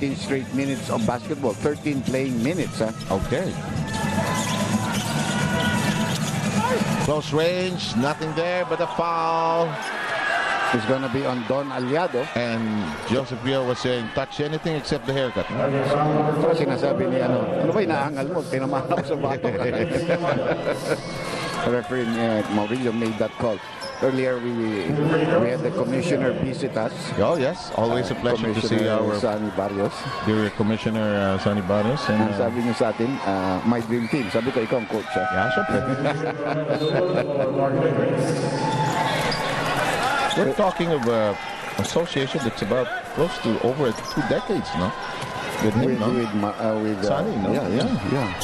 13 straight minutes of basketball, 13 playing minutes. Okay. Close range, nothing there but a foul. It's going to be on Don Aliado. And Joseph Rio was saying, touch anything except the haircut. So sinasabi ni ano ba inaangal mo? Tinamaan ako sa bato. Referee Maurilio made that call. Earlier we had the commissioner visit us. Oh yes, always a pleasure to see our Sonny Barrios. Dear Commissioner Sonny Barrios. And sabi niyo sa atin, my dream team. Sabi ko, ikaw ang coach. Yeah, syempre. We're talking of association that's about close to over 2 decades, no? With him, no? With Sonny, no? Yeah.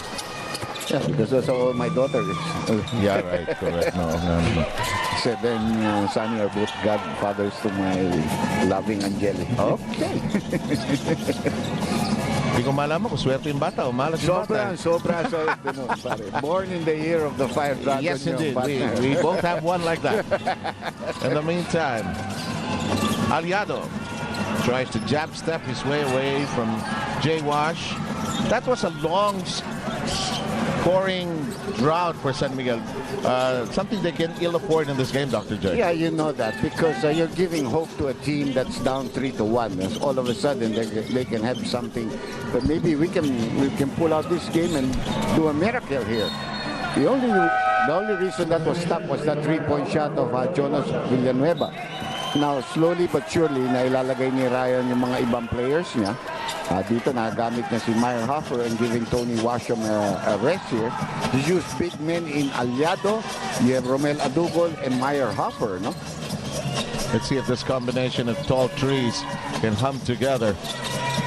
Yeah, because that's all my daughter is. Yeah, right, correct. No. Seven, Sonny are both godfathers to my loving Angeli. Okay. Hindi ko malaman kung swerte yung bata o malas yung bata. Sobra. Born in the year of the fire dragon. Yes, indeed. We both have one like that. In the meantime, Aliado tries to jab step his way away from Jay Wash. That was a long scoring drought for San Miguel. Something they can ill afford in this game, Dr. J. Yeah, you know that because you're giving hope to a team that's down 3-1. All of a sudden they can have something. But maybe we can pull out this game and do a miracle here. The only reason that was stopped was that 3-point shot of Jonas Villanueva. Now, slowly but surely, nailalagay ni Ryan yung mga ibang players niya. Dito, nagamit na si Meyer Hoffer and giving Tony Washam a rest here. He used big men in Aliado. You have Romel Adugol and Meyer Hoffer, no? Let's see if this combination of tall trees can hum together.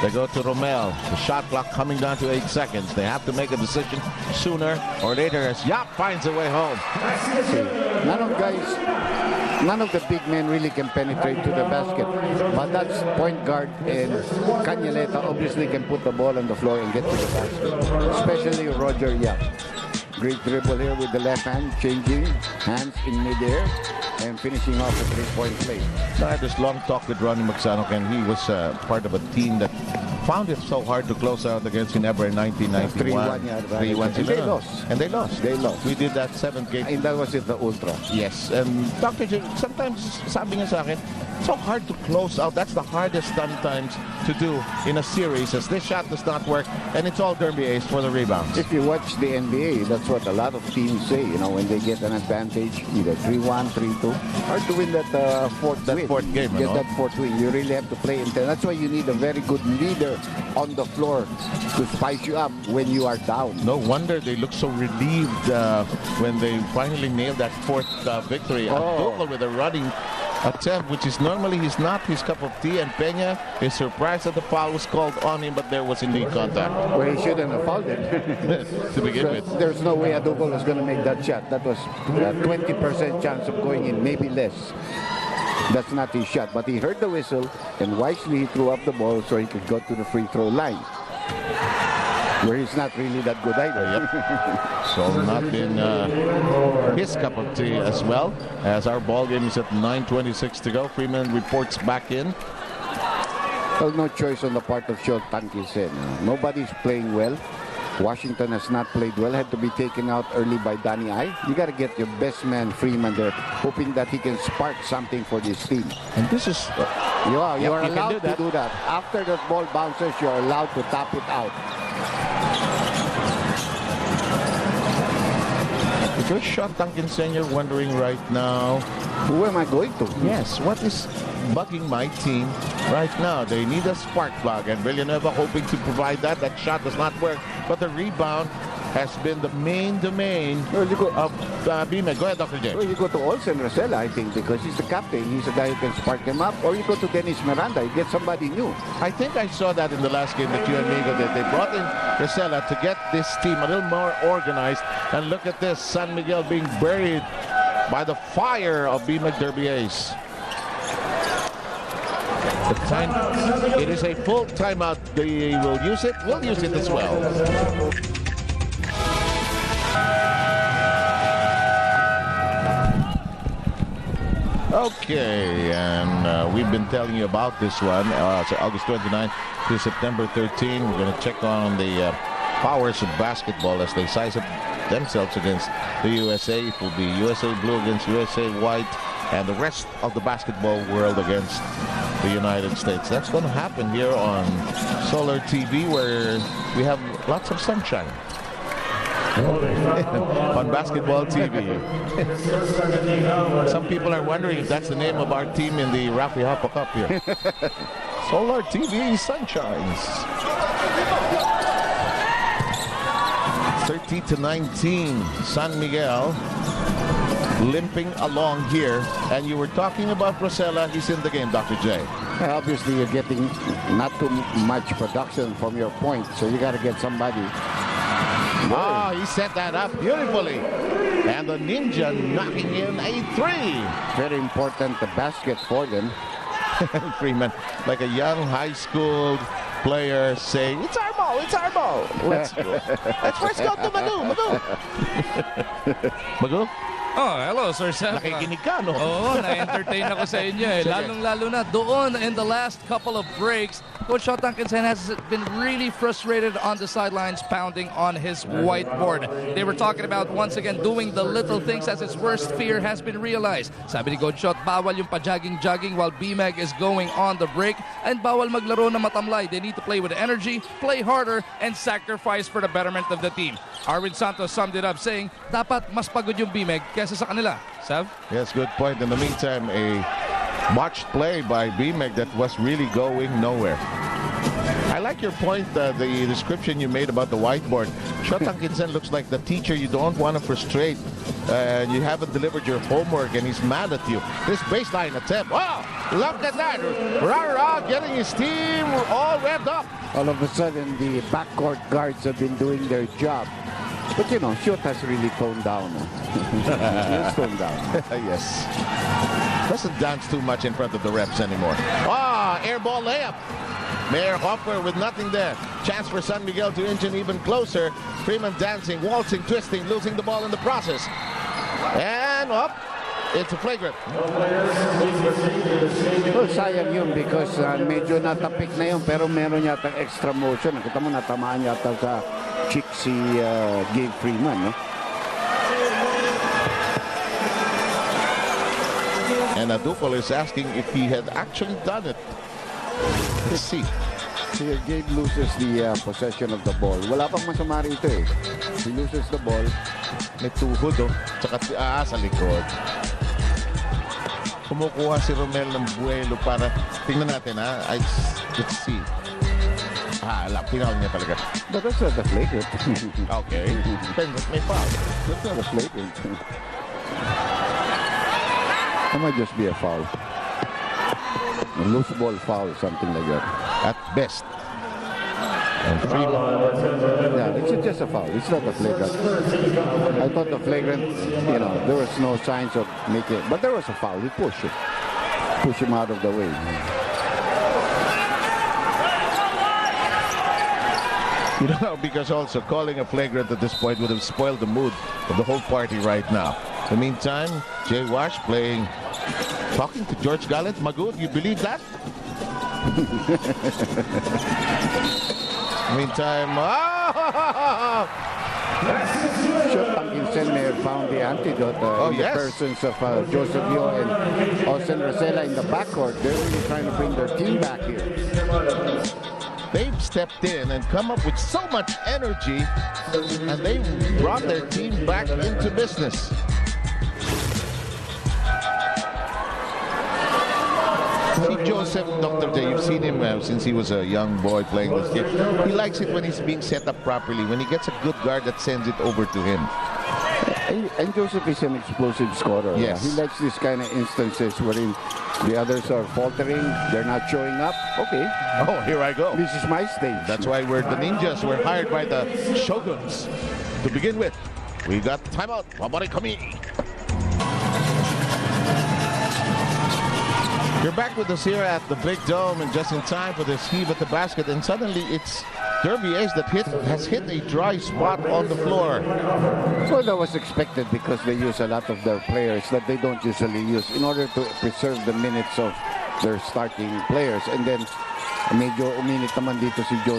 They go to Romel. The shot clock coming down to 8 seconds. They have to make a decision sooner or later as Yap finds a way home. See, none of the big men really can penetrate to the basket. But that's point guard and Cañaleta obviously can put the ball on the floor and get to the basket. Especially Roger Yap. Great dribble here with the left hand, changing hands in midair and finishing off a 3-point play. I had this long talk with Ronnie Magsanok, and he was part of a team that found it so hard to close out against Ginebra in 1991. 3-1. And they lost. They lost. We did that 7th game. And that was it, the Ultra. Yes. And Dr. J, sometimes sabi niya sa akin, so hard to close out. That's the hardest sometimes to do in a series, as this shot does not work, and it's all Derby Ace for the rebounds. If you watch the NBA, that's what a lot of teams say. You know, when they get an advantage, either 3-1, 3-2, hard to win that fourth game. Get that fourth win. You really have to play intense. That's why you need a very good leader on the floor to spice you up when you are down. No wonder they look so relieved when they finally nailed that fourth victory. Abdul with a running attempt, which is normally not his cup of tea, and Peña is surprised that the foul was called on him, but there was indeed contact. Well, he shouldn't have fouled it. To begin with. There's no way Adugol was going to make that shot. That was a 20% chance of going in, maybe less. That's not his shot, but he heard the whistle, and wisely he threw up the ball so he could go to the free throw line, where he's not really that good either. So not been his cup of tea as well, as our ball game is at 9:26 to go. Freeman reports back in. Well, no choice on the part of Sean Tankisen. Nobody's playing well. Washington has not played well, had to be taken out early by Danny I. You got to get your best man Freeman there, hoping that he can spark something for this team. And this is you are allowed to do that. After the ball bounces, you're allowed to tap it out. If you're Sean Tankinsen, you're wondering right now, who am I going to? Yes, what is bugging my team right now? They need a spark plug, and Villanueva hoping to provide that. That shot does not work, but the rebound has been the main domain of Beermen. Go ahead, Dr. J. Well, you go to Olsen Rosella, I think, because he's the captain. He's a guy who can spark them up. Or you go to Dennis Miranda, you get somebody new. I think I saw that in the last game that you and Migo did. They brought in Rosella to get this team a little more organized. And look at this, San Miguel being buried by the fire of Beermen Derby Ace. The time, it is a full timeout. They will use it. We'll use it as well. Okay, and we've been telling you about this one. So August 29th to September 13. We're going to check on the powers of basketball as they size up themselves against the USA. It will be USA Blue against USA White, and the rest of the basketball world against the United States. That's going to happen here on Solar TV, where we have lots of sunshine. On basketball TV. Some people are wondering if that's the name of our team in the Rafi Cup here. Solar TV Sunshines. 30-19, San Miguel limping along here. And you were talking about Rosella. He's in the game, Dr. J. Obviously, you're getting not too much production from your point, so you got to get somebody. Oh, he set that up beautifully. And the Ninja knocking in a 3. Very important basket for them. Freeman, like a young high school player saying, it's our ball, it's our ball. Let's go. Let's first go to Magoo. Magoo? Oh, hello, Sir Seth. Nakikinig ka, no? Oo, na-entertain ako sa inyo eh. Lalong-lalo na doon in the last couple of breaks, Coach Shotankinsen has been really frustrated on the sidelines, pounding on his whiteboard. They were talking about, once again, doing the little things as his worst fear has been realized. Sabi ni Coach Shot, bawal yung pa-jogging-jogging while BMEG is going on the break, and bawal maglaro na matamlay. They need to play with energy, play harder, and sacrifice for the betterment of the team. Arwin Santos summed it up saying, dapat mas pagod yung BMEG kesa sa kanila. Sav? Yes, good point. In the meantime, a botched play by BMEG that was really going nowhere. I like your point, the description you made about the whiteboard. Shotankinsen looks like the teacher you don't want to frustrate. You haven't delivered your homework and he's mad at you. This baseline attempt. Wow! Look at that. Rara getting his team all revved up. All of a sudden, the backcourt guards have been doing their job. But, you know, Shot has really toned down. He's toned down. Yes. Doesn't dance too much in front of the reps anymore. Air ball layup. Mayor Hopper with nothing there. Chance for San Miguel to inch in even closer. Freeman dancing, waltzing, twisting, losing the ball in the process. And up. It's a flagrant. Well, sayang yun because medyo natapik na yun pero meron yata extra motion. Nakita mo natamaan yata sa chick si Gabe Freeman. No? And Adupol is asking if he had actually done it. Let's see. Si Gabe loses the possession of the ball. Wala pang masama rito eh. He loses the ball. May tuhod Tsaka sa likod. Kumukuha si Romel ng buwelo para tingnan natin let's see. Pinahal niya talaga. But that's not the flagrant. Okay. May foul. That's not a flagrant. That might just be a foul. A loose ball foul, something like that. At best. And yeah, it's just a foul. It's not a flagrant. I thought the flagrant, you know, there was no signs of making it. But there was a foul. He pushed it. Pushed him out of the way. You know, because also calling a flagrant at this point would have spoiled the mood of the whole party right now. In the meantime, Jay Wash talking to George Gallant. Magoo, you believe that? Meantime, Shotankinsen may have found the antidote in the persons of Joseph Yo and Austin Rosella in the backcourt. They're really trying to bring their team back here. They've stepped in and come up with so much energy, and they brought their team back into business. See Joseph, Dr. J, you've seen him since he was a young boy playing this game. He likes it when he's being set up properly, when he gets a good guard that sends it over to him. And Joseph is an explosive scorer. Yes. He likes this kind of instances wherein the others are faltering, they're not showing up. Okay. Oh, here I go. This is my stage. That's why we're the Ninjas. We're hired by the Shoguns. To begin with, we got timeout. Wabari kami. You're back with us here at the Big Dome, and just in time for this heave at the basket, and suddenly it's Reavies that has hit a dry spot on the floor. Well, that was expected because they use a lot of their players that they don't usually use in order to preserve the minutes of their starting players. And then medyo uminit naman dito si Joe